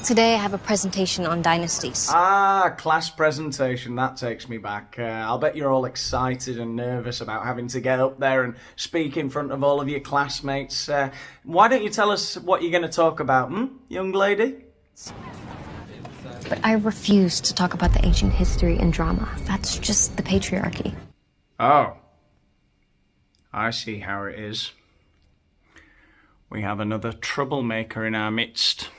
Today I have a presentation on dynasties. Ah, class presentation. That takes me back. I'll bet you're all excited and nervous about having to get up there and speak in front of all of your classmates. Why don't you tell us what you're going to talk about, young lady? But I refuse to talk about the ancient history and drama. That's just the patriarchy. Oh. I see how it is. We have another troublemaker in our midst.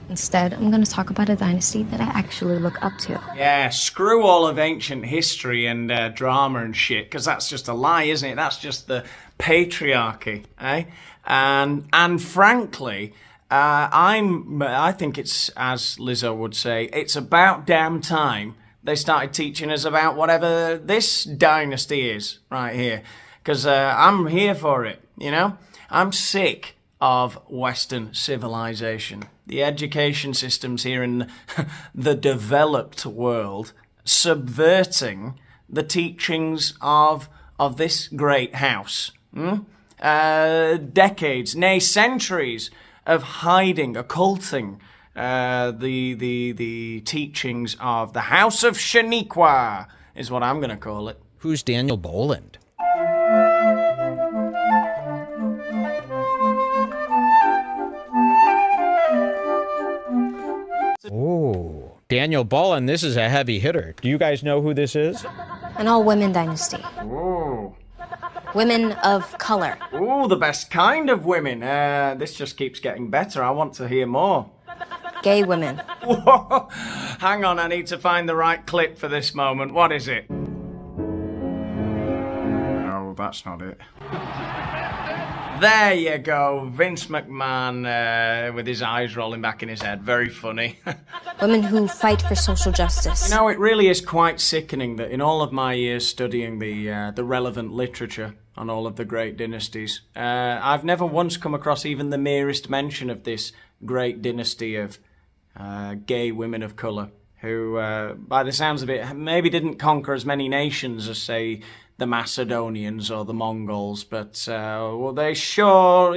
Instead, I'm going to talk about a dynasty that I actually look up to. Yeah, screw all of ancient history and drama and shit, because that's just a lie, isn't it? That's just the patriarchy, eh? And frankly, I think it's, as Lizzo would say, it's about damn time they started teaching us about whatever this dynasty is right here, because I'm here for it, you know? I'm sick of Western civilization. The education systems here in the developed world subverting the teachings of this great house. Decades, nay centuries of hiding, occulting the teachings of the House of Shaniqua is what I'm going to call it. Who's Daniel Boland? Oh, Daniel Boland, this is a heavy hitter. Do you guys know who this is? An all-women dynasty. Ooh. Women of color. Ooh, the best kind of women. This just keeps getting better. I want to hear more. Gay women. Whoa. Hang on, I need to find the right clip for this moment. What is it? No, that's not it. There you go, Vince McMahon with his eyes rolling back in his head. Very funny. Women who fight for social justice. You know, it really is quite sickening that in all of my years studying the relevant literature on all of the great dynasties, I've never once come across even the merest mention of this great dynasty of gay women of colour who, by the sounds of it, maybe didn't conquer as many nations as, say, the Macedonians or the Mongols, but well, they sure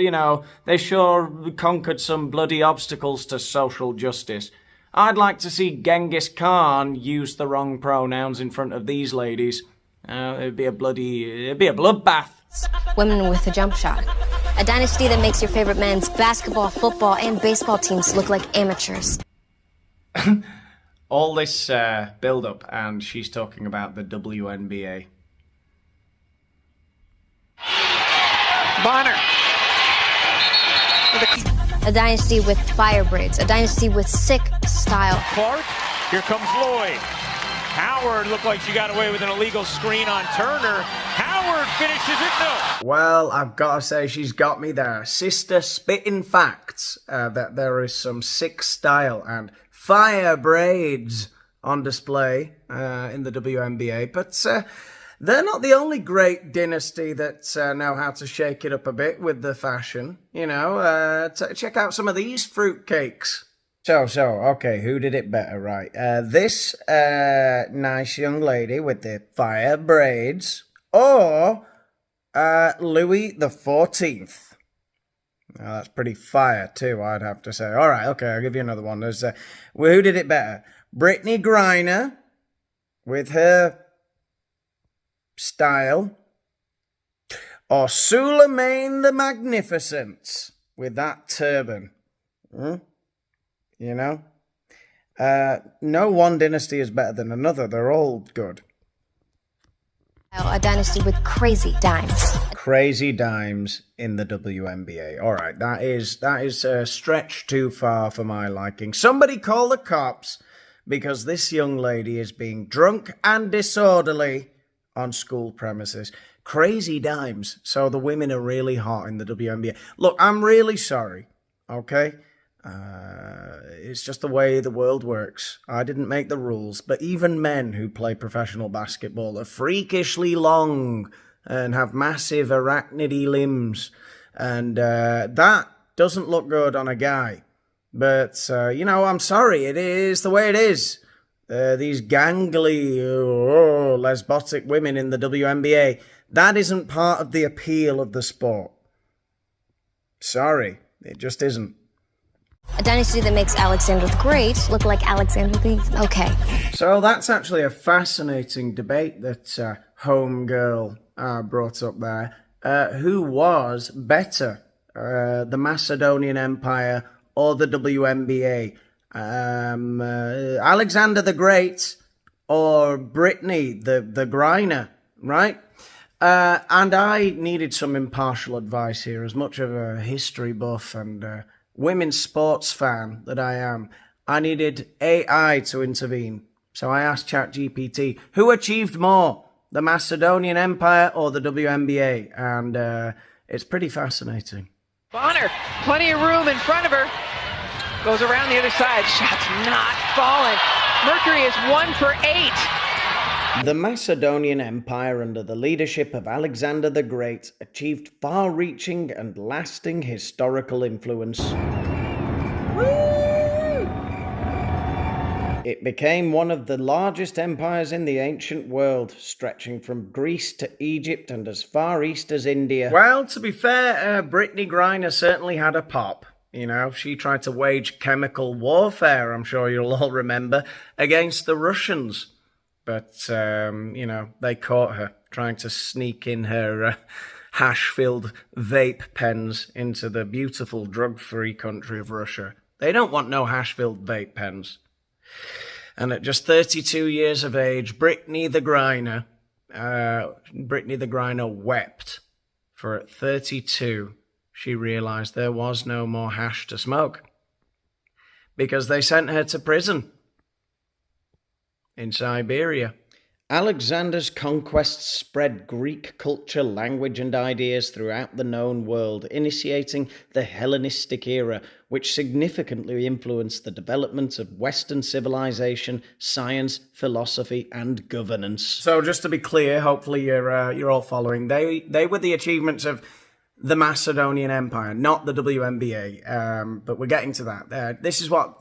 conquered some bloody obstacles to social justice. I'd like to see Genghis Khan use the wrong pronouns in front of these ladies. It'd be a bloodbath. Women with a jump shot. A dynasty that makes your favorite men's basketball, football, and baseball teams look like amateurs. All this build-up, and she's talking about the WNBA. Bonner. A dynasty with fire braids. A dynasty with sick style. Clark. Here comes Lloyd. Howard looked like she got away with an illegal screen on Turner. Howard finishes it, no. Well, I've got to say she's got me there. Sister spitting facts that there is some sick style and fire braids on display in the WNBA. But they're not the only great dynasty that know how to shake it up a bit with the fashion. You know, check out some of these fruitcakes. So, okay, who did it better, right? This nice young lady with the fire braids, or Louis the 14th. Now, that's pretty fire too, I'd have to say. All right, okay, I'll give you another one. There's who did it better? Brittney Griner with her style, or Suleiman the Magnificent with that turban. You know? No one dynasty is better than another. They're all good. A dynasty with crazy dimes. Crazy dimes in the WNBA. All right, that is a stretch too far for my liking. Somebody call the cops, because this young lady is being drunk and disorderly on school premises. Crazy dimes. So the women are really hot in the WNBA. Look, I'm really sorry, okay? It's just the way the world works. I didn't make the rules, but even men who play professional basketball are freakishly long and have massive arachnidy limbs, and that doesn't look good on a guy. But, you know, I'm sorry, it is the way it is. These gangly, lesbotic women in the WNBA, that isn't part of the appeal of the sport. Sorry, it just isn't. A dynasty that makes Alexander the Great look like Alexander the... Okay. So that's actually a fascinating debate that Homegirl brought up there. Who was better, the Macedonian Empire or the WNBA? Alexander the Great or Brittney the Griner, right? And I needed some impartial advice here, as much of a history buff and women's sports fan that I am. I needed AI to intervene. So I asked ChatGPT, who achieved more, the Macedonian Empire or the WNBA? And it's pretty fascinating. Bonner, plenty of room in front of her. Goes around the other side. Shot's not falling. Mercury is 1 for 8. The Macedonian Empire, under the leadership of Alexander the Great, achieved far-reaching and lasting historical influence. It became one of the largest empires in the ancient world, stretching from Greece to Egypt and as far east as India. Well, to be fair, Brittney Griner certainly had a pop. You know, she tried to wage chemical warfare, I'm sure you'll all remember, against the Russians. But, you know, they caught her trying to sneak in her hash-filled vape pens into the beautiful drug-free country of Russia. They don't want no hash-filled vape pens. And at just 32 years of age, Brittney the Griner wept. For at 32, she realised there was no more hash to smoke. Because they sent her to prison in Siberia. Alexander's conquests spread Greek culture, language and ideas throughout the known world, initiating the Hellenistic era, which significantly influenced the development of Western civilization, science, philosophy and governance. So just to be clear, hopefully you're all following, they were the achievements of the Macedonian Empire, not the WNBA, but we're getting to that. This is what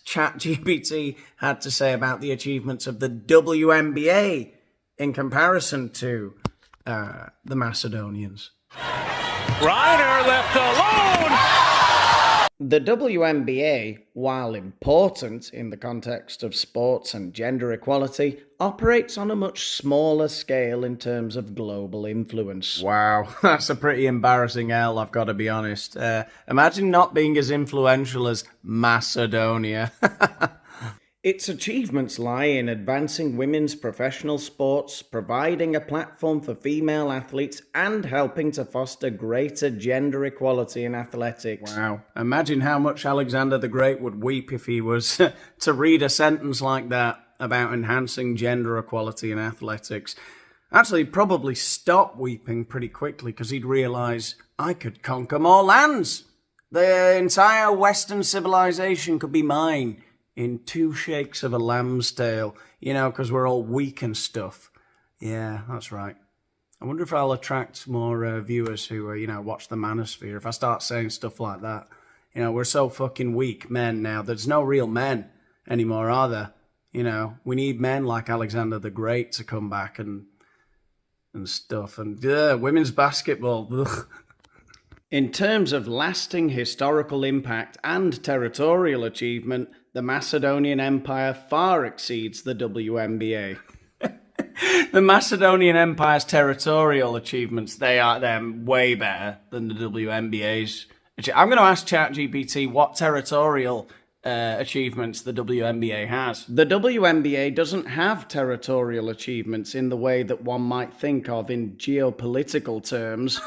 ChatGPT had to say about the achievements of the WNBA in comparison to the Macedonians. Griner left alone! The WNBA, while important in the context of sports and gender equality, operates on a much smaller scale in terms of global influence. Wow, that's a pretty embarrassing L, I've got to be honest. Imagine not being as influential as Macedonia. Its achievements lie in advancing women's professional sports, providing a platform for female athletes, and helping to foster greater gender equality in athletics. Wow. Imagine how much Alexander the Great would weep if he was to read a sentence like that about enhancing gender equality in athletics. Actually, he'd probably stop weeping pretty quickly because he'd realise, I could conquer more lands. The entire Western civilization could be mine in 2 shakes of a lamb's tail, you know, because we're all weak and stuff. Yeah, that's right. I wonder if I'll attract more viewers who, you know, watch the manosphere if I start saying stuff like that. You know, we're so fucking weak men now. There's no real men anymore, are there? You know, we need men like Alexander the Great to come back and stuff. And women's basketball. Ugh. In terms of lasting historical impact and territorial achievement, the Macedonian Empire far exceeds the WNBA. The Macedonian Empire's territorial achievements, they're way better than the WNBA's. I'm going to ask ChatGPT what territorial achievements the WNBA has. The WNBA doesn't have territorial achievements in the way that one might think of in geopolitical terms.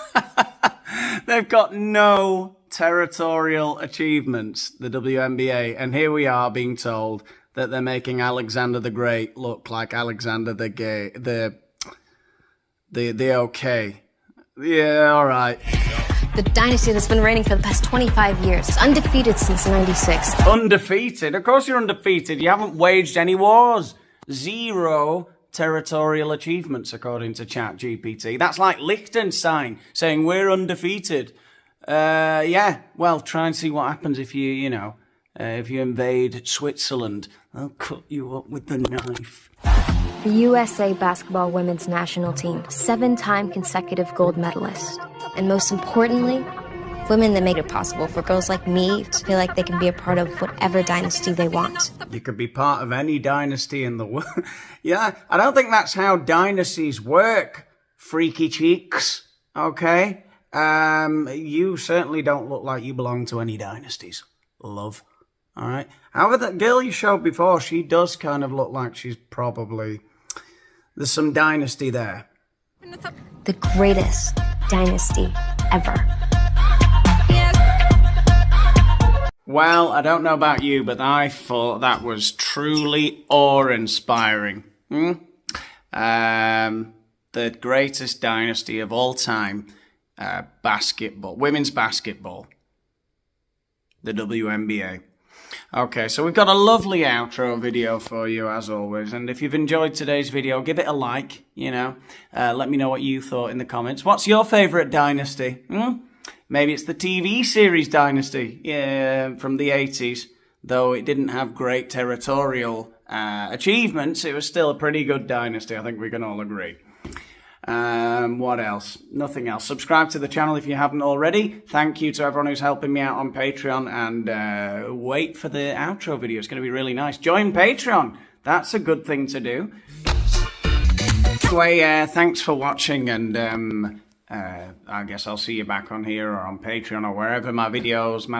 They've got no territorial achievements, the WNBA, and here we are being told that they're making Alexander the Great look like Alexander the Gay, the okay. Yeah, all right. The dynasty that's been reigning for the past 25 years, undefeated since '96. Undefeated? Of course you're undefeated. You haven't waged any wars. 0 territorial achievements, according to ChatGPT. That's like Liechtenstein saying we're undefeated. Yeah, well, try and see what happens if you know, if you invade Switzerland. I'll cut you up with the knife. The USA basketball women's national team, 7-time consecutive gold medalist. And most importantly, Women that make it possible for girls like me to feel like they can be a part of whatever dynasty they want. You could be part of any dynasty in the world. Yeah, I don't think that's how dynasties work, freaky cheeks, okay? You certainly don't look like you belong to any dynasties, love, all right? However, that girl you showed before, she does kind of look like she's probably... There's some dynasty there. The greatest dynasty ever. Well, I don't know about you, but I thought that was truly awe-inspiring. The greatest dynasty of all time, basketball, women's basketball, the WNBA. Okay, so we've got a lovely outro video for you, as always. And if you've enjoyed today's video, give it a like, you know. Let me know what you thought in the comments. What's your favourite dynasty? Maybe it's the TV series Dynasty from the 80s. Though it didn't have great territorial achievements, it was still a pretty good dynasty. I think we can all agree. What else? Nothing else. Subscribe to the channel if you haven't already. Thank you to everyone who's helping me out on Patreon. And wait for the outro video. It's going to be really nice. Join Patreon. That's a good thing to do. Anyway, thanks for watching. And I guess I'll see you back on here or on Patreon or wherever my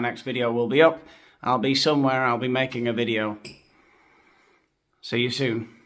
next video will be up. I'll be somewhere. I'll be making a video. See you soon.